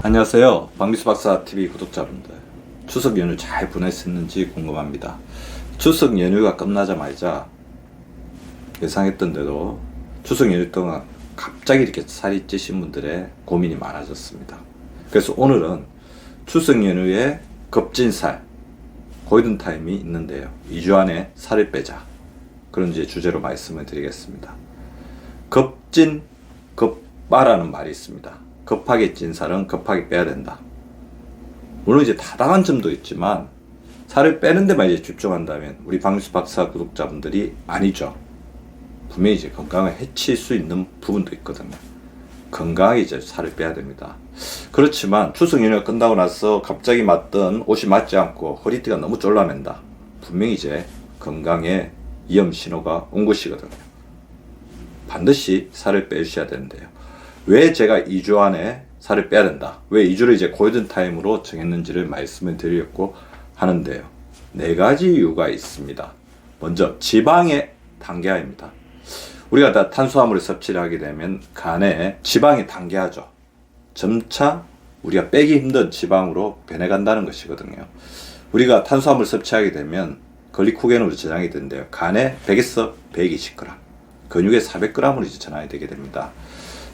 안녕하세요. 박미수 박사 TV 구독자분들. 추석 연휴 잘 보냈었는지 궁금합니다. 추석 연휴가 끝나자마자 예상했던 대로 추석 연휴 동안 갑자기 이렇게 살이 찌신 분들의 고민이 많아졌습니다. 그래서 오늘은 추석 연휴에 급진 살, 골든타임이 있는데요. 2주 안에 살을 빼자. 그런 이제 주제로 말씀을 드리겠습니다. 급진, 급바라는 말이 있습니다. 급하게 찐 살은 급하게 빼야 된다. 물론 이제 타당한 점도 있지만 살을 빼는 데만 이제 집중한다면 우리 박미수 박사 구독자분들이 아니죠. 분명히 이제 건강을 해칠 수 있는 부분도 있거든요. 건강하게 이제 살을 빼야 됩니다. 그렇지만 추석 연휴가 끝나고 나서 갑자기 맞던 옷이 맞지 않고 허리띠가 너무 졸라맨다. 분명히 이제 건강에 위험 신호가 온 것이거든요. 반드시 살을 빼주셔야 되는데요. 왜 제가 2주 안에 살을 빼야 된다, 왜 2주를 이제 골든타임으로 정했는지를 말씀을 드리려고 하는데요. 4가지 이유가 있습니다. 먼저 지방의 단계화입니다. 우리가 다 탄수화물을 섭취를 하게 되면 간에 지방이 단계화죠. 점차 우리가 빼기 힘든 지방으로 변해간다는 것이거든요. 우리가 탄수화물 섭취하게 되면 글리코겐으로 저장이 되는데요. 간에 100에서 120g, 근육에 400g으로 이제 전환이 되게 됩니다.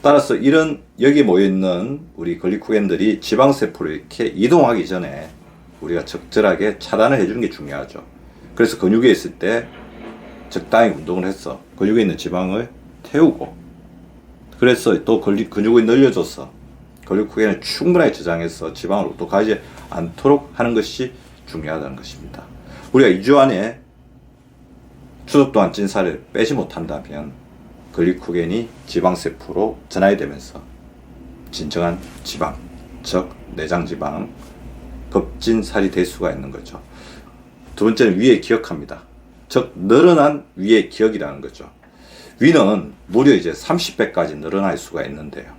따라서 이런 여기 모여있는 우리 글리코겐들이 지방세포로 이렇게 이동하기 전에 우리가 적절하게 차단을 해주는 게 중요하죠. 그래서 근육에 있을 때 적당히 운동을 해서 근육에 있는 지방을 태우고, 그래서 또 근육을 늘려줘서 글리코겐을 충분하게 저장해서 지방을 또 가지 않도록 하는 것이 중요하다는 것입니다. 우리가 2주 안에 추석 동안 찐 살을 빼지 못한다면 글리코겐이 지방세포로 전환이 되면서 진정한 지방, 즉 내장지방, 급진 살이 될 수가 있는 거죠. 두 번째는 위의 기억합니다. 즉 늘어난 위의 기억이라는 거죠. 위는 무려 이제 30배까지 늘어날 수가 있는데요.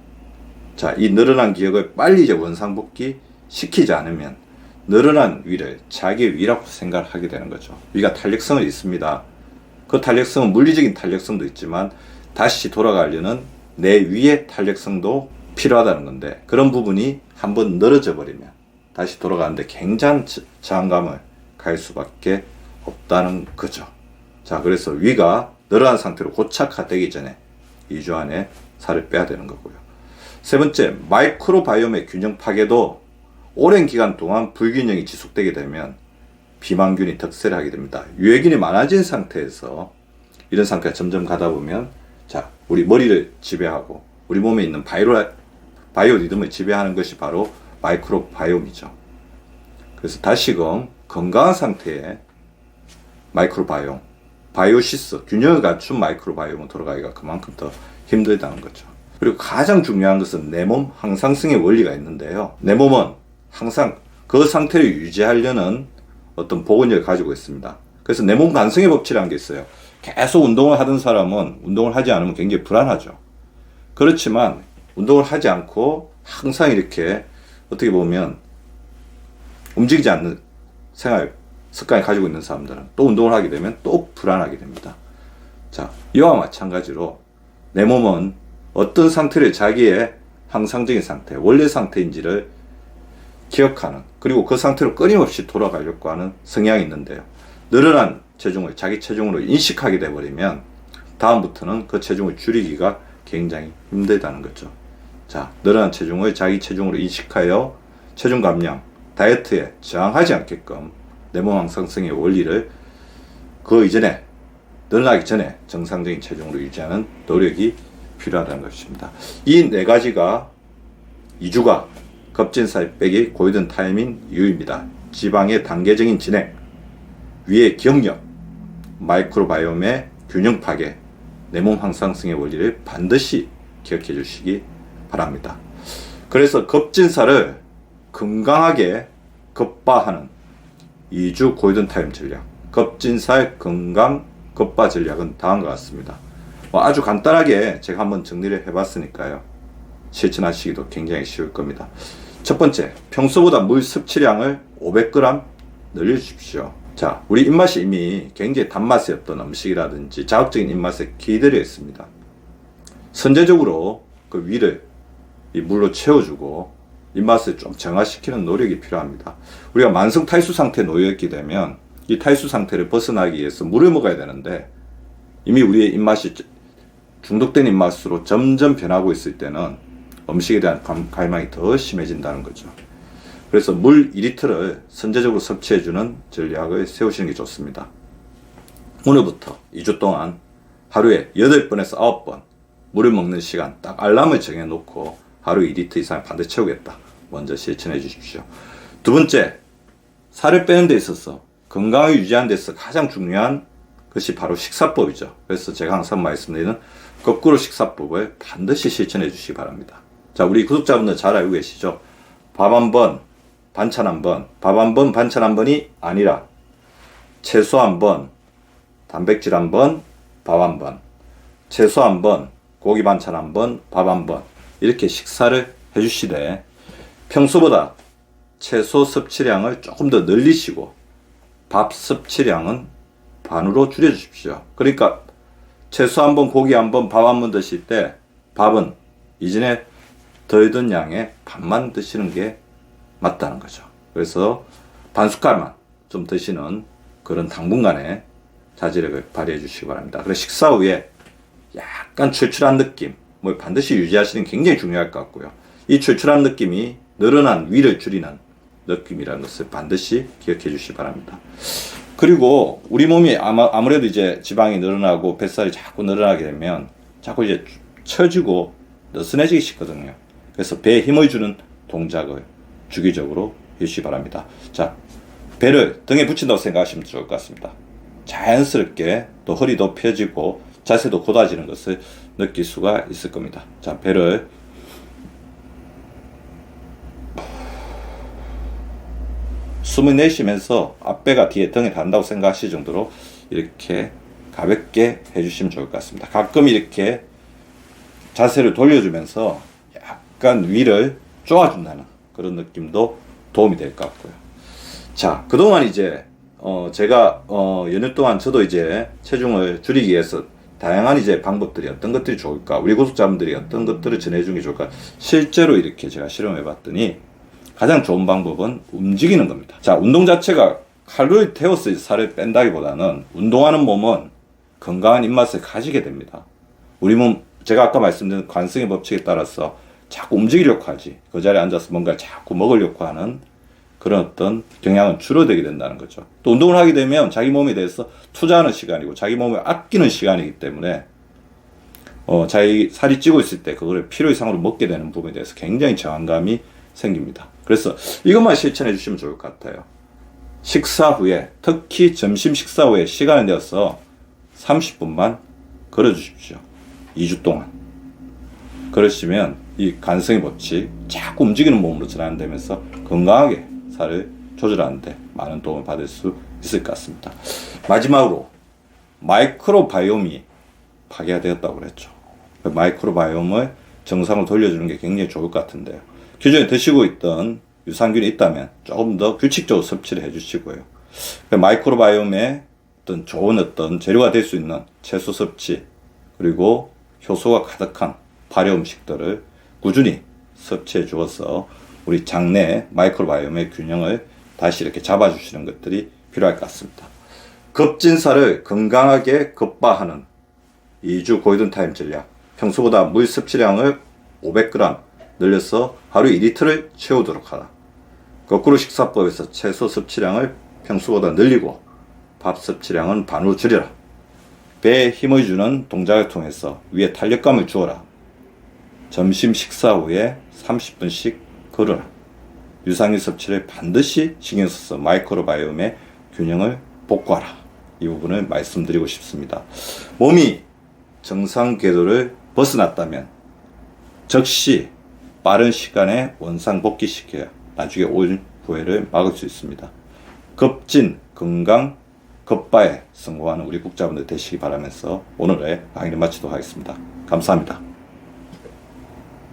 자, 이 늘어난 기억을 빨리 이제 원상복귀 시키지 않으면 늘어난 위를 자기의 위라고 생각을 하게 되는 거죠. 위가 탄력성이 있습니다. 그 탄력성은 물리적인 탄력성도 있지만 다시 돌아가려는 내 위의 탄력성도 필요하다는 건데, 그런 부분이 한번 늘어져 버리면 다시 돌아가는데 굉장한 저항감을 가할 수밖에 없다는 거죠. 자, 그래서 위가 늘어난 상태로 고착화되기 전에 2주 안에 살을 빼야 되는 거고요. 세 번째, 마이크로바이옴의 균형 파괴도 오랜 기간 동안 불균형이 지속되게 되면 비만균이 득세를 하게 됩니다. 유해균이 많아진 상태에서 이런 상태가 점점 가다 보면, 자, 우리 머리를 지배하고 우리 몸에 있는 바이오 리듬을 지배하는 것이 바로 마이크로바이옴이죠. 그래서 다시금 건강한 상태의 마이크로바이옴, 바이오시스, 균형을 갖춘 마이크로바이옴으로 돌아가기가 그만큼 더 힘들다는 거죠. 그리고 가장 중요한 것은 내 몸 항상성의 원리가 있는데요. 내 몸은 항상 그 상태를 유지하려는 어떤 복원력을 가지고 있습니다. 그래서 내 몸 간성의 법칙이라는 게 있어요. 계속 운동을 하던 사람은 운동을 하지 않으면 굉장히 불안하죠. 그렇지만 운동을 하지 않고 항상 이렇게 어떻게 보면 움직이지 않는 생활 습관을 가지고 있는 사람들은 또 운동을 하게 되면 또 불안하게 됩니다. 자, 이와 마찬가지로 내 몸은 어떤 상태를 자기의 항상적인 상태, 원래 상태인지를 기억하는, 그리고 그 상태로 끊임없이 돌아가려고 하는 성향이 있는데요. 늘어난 체중을 자기 체중으로 인식하게 돼버리면 다음부터는 그 체중을 줄이기가 굉장히 힘들다는 거죠. 자, 늘어난 체중을 자기 체중으로 인식하여 체중 감량, 다이어트에 저항하지 않게끔 내 몸 항상성의 원리를 그 이전에, 늘어나기 전에 정상적인 체중으로 유지하는 노력이 필요하다는 것입니다. 이 4가지가 2주가 급진살 빼기 골든타임인 이유입니다. 지방의 단계적인 진행, 위의 기억력, 마이크로바이옴의 균형 파괴, 내 몸 항상성의 원리를 반드시 기억해 주시기 바랍니다. 그래서 급진살을 건강하게 급바하는 2주 골든타임 전략, 급진살 건강 급바 전략은 다음과 같습니다. 아주 간단하게 제가 한번 정리를 해봤으니까요. 실천하시기도 굉장히 쉬울 겁니다. 첫 번째, 평소보다 물 섭취량을 500g 늘려주십시오. 자, 우리 입맛이 이미 굉장히 단맛이었던 음식이라든지 자극적인 입맛에 기들여 있습니다. 선제적으로 그 위를 이 물로 채워주고 입맛을 좀 정화시키는 노력이 필요합니다. 우리가 만성 탈수 상태에 놓여있게 되면 이 탈수 상태를 벗어나기 위해서 물을 먹어야 되는데 이미 우리의 입맛이 중독된 입맛으로 점점 변하고 있을 때는 음식에 대한 갈망이 더 심해진다는 거죠. 그래서 물 2리터를 선제적으로 섭취해주는 전략을 세우시는 게 좋습니다. 오늘부터 2주 동안 하루에 8번에서 9번 물을 먹는 시간 딱 알람을 정해놓고 하루 2리터 이상 반드시 채우겠다. 먼저 실천해 주십시오. 두 번째, 살을 빼는 데 있어서 건강을 유지하는 데 있어서 가장 중요한 것이 바로 식사법이죠. 그래서 제가 항상 말씀드리는 거꾸로 식사법을 반드시 실천해 주시기 바랍니다. 자, 우리 구독자분들 잘 알고 계시죠? 밥 한 번, 반찬 한 번, 밥 한 번, 반찬 한 번이 아니라 채소 한 번, 단백질 한 번, 밥 한 번, 채소 한 번, 고기 반찬 한 번, 밥 한 번 이렇게 식사를 해주시되 평소보다 채소 섭취량을 조금 더 늘리시고 밥 섭취량은 반으로 줄여주십시오. 그러니까 채소 한 번, 고기 한 번, 밥 한 번 드실 때 밥은 이전에 더했던 양의 반만 드시는 게 맞다는 거죠. 그래서 반 숟갈만 좀 드시는 그런 당분간의 자제력을 발휘해 주시기 바랍니다. 그래서 식사 후에 약간 출출한 느낌, 뭐 반드시 유지하시는 게 굉장히 중요할 것 같고요. 이 출출한 느낌이 늘어난 위를 줄이는 느낌이라는 것을 반드시 기억해 주시기 바랍니다. 그리고 우리 몸이 아무래도 이제 지방이 늘어나고 뱃살이 자꾸 늘어나게 되면 자꾸 이제 처지고 느슨해지기 쉽거든요. 그래서 배에 힘을 주는 동작을 주기적으로 해주시기 바랍니다. 자, 배를 등에 붙인다고 생각하시면 좋을 것 같습니다. 자연스럽게 또 허리도 펴지고 자세도 곧아지는 것을 느낄 수가 있을 겁니다. 자, 배를 숨을 내쉬면서 앞배가 뒤에 등에 닿는다고 생각하실 정도로 이렇게 가볍게 해주시면 좋을 것 같습니다. 가끔 이렇게 자세를 돌려주면서 약간 위를 쪼아준다는 그런 느낌도 도움이 될 것 같고요. 자, 그동안 이제 제가 연휴 동안 저도 이제 체중을 줄이기 위해서 다양한 이제 방법들이 어떤 것들이 좋을까, 우리 구독자분들이 어떤 것들을 전해주는 게 좋을까, 실제로 이렇게 제가 실험해 봤더니 가장 좋은 방법은 움직이는 겁니다. 자, 운동 자체가 칼로리 태워서 살을 뺀다기보다는 운동하는 몸은 건강한 입맛을 가지게 됩니다. 우리 몸, 제가 아까 말씀드린 관성의 법칙에 따라서 자꾸 움직이려고 하지, 그 자리에 앉아서 뭔가 자꾸 먹으려고 하는 그런 어떤 경향은 줄어들게 된다는 거죠. 또 운동을 하게 되면 자기 몸에 대해서 투자하는 시간이고 자기 몸을 아끼는 시간이기 때문에 자기 살이 찌고 있을 때 그거를 필요 이상으로 먹게 되는 부분에 대해서 굉장히 저항감이 생깁니다. 그래서 이것만 실천해 주시면 좋을 것 같아요. 식사 후에, 특히 점심 식사 후에 시간을 내어서 30분만 걸어 주십시오. 2주 동안. 그러시면 이 간성의 법칙, 자꾸 움직이는 몸으로 전환되면서 건강하게 살을 조절하는데 많은 도움을 받을 수 있을 것 같습니다. 마지막으로 마이크로바이옴이 파괴가 되었다고 그랬죠. 그 마이크로바이옴을 정상으로 돌려주는 게 굉장히 좋을 것 같은데요. 기존에 드시고 있던 유산균이 있다면 조금 더 규칙적으로 섭취를 해주시고요. 그 마이크로바이옴의 어떤 좋은 어떤 재료가 될 수 있는 채소 섭취, 그리고 효소가 가득한 발효 음식들을 꾸준히 섭취해 주어서 우리 장내 마이크로바이옴의 균형을 다시 이렇게 잡아주시는 것들이 필요할 것 같습니다. 급진살을 건강하게 급바하는 2주 고이든 타임 전략. 평소보다 물 섭취량을 500g 늘려서 하루 2리터를 채우도록 하라. 거꾸로 식사법에서 채소 섭취량을 평소보다 늘리고 밥 섭취량은 반으로 줄여라. 배에 힘을 주는 동작을 통해서 위에 탄력감을 주어라. 점심 식사 후에 30분씩 걸어라. 유산균 섭취를 반드시 신경 써서 마이크로바이옴의 균형을 복구하라. 이 부분을 말씀드리고 싶습니다. 몸이 정상 궤도를 벗어났다면 즉시 빠른 시간에 원상 복귀시켜야 나중에 올 후회를 막을 수 있습니다. 급진, 건강, 급바에 성공하는 우리 국자분들 되시기 바라면서 오늘의 강의를 마치도록 하겠습니다. 감사합니다.